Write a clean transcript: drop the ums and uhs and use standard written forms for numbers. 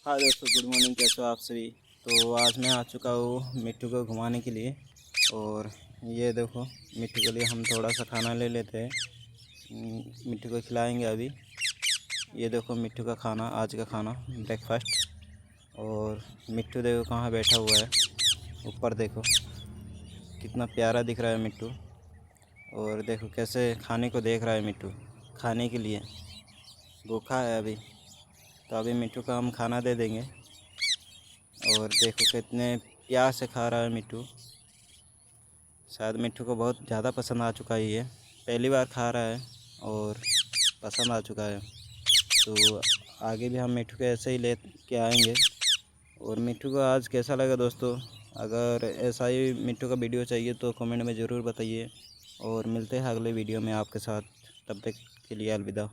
हाय दोस्तों, good morning. कैसे हो आप सभी। तो आज मैं आ चुका हूँ मिट्टू को घुमाने के लिए। और ये देखो, मिट्टू के लिए हम थोड़ा सा खाना ले लेते हैं। मिट्टू को खिलाएंगे अभी। ये देखो मिट्टू का खाना, आज का खाना ब्रेकफास्ट। और मिट्टू देखो कहाँ बैठा हुआ है, ऊपर देखो कितना प्यारा दिख रहा है मिट्टू। और देखो कैसे खाने को देख रहा है मिट्टू, खाने के लिए भूखा है अभी। तो अभी मिट्टू को हम खाना दे देंगे। और देखो कितने प्यार से खा रहा है मिट्टू। शायद मिट्टू को बहुत ज़्यादा पसंद आ चुका है, ये पहली बार खा रहा है और पसंद आ चुका है। तो आगे भी हम मिट्टू को ऐसे ही ले के आएंगे। और मिट्टू को आज कैसा लगा दोस्तों, अगर ऐसा ही मिट्टू का वीडियो चाहिए तो कमेंट में ज़रूर बताइए। और मिलते हैं अगले वीडियो में आपके साथ, तब तक के लिए अलविदा।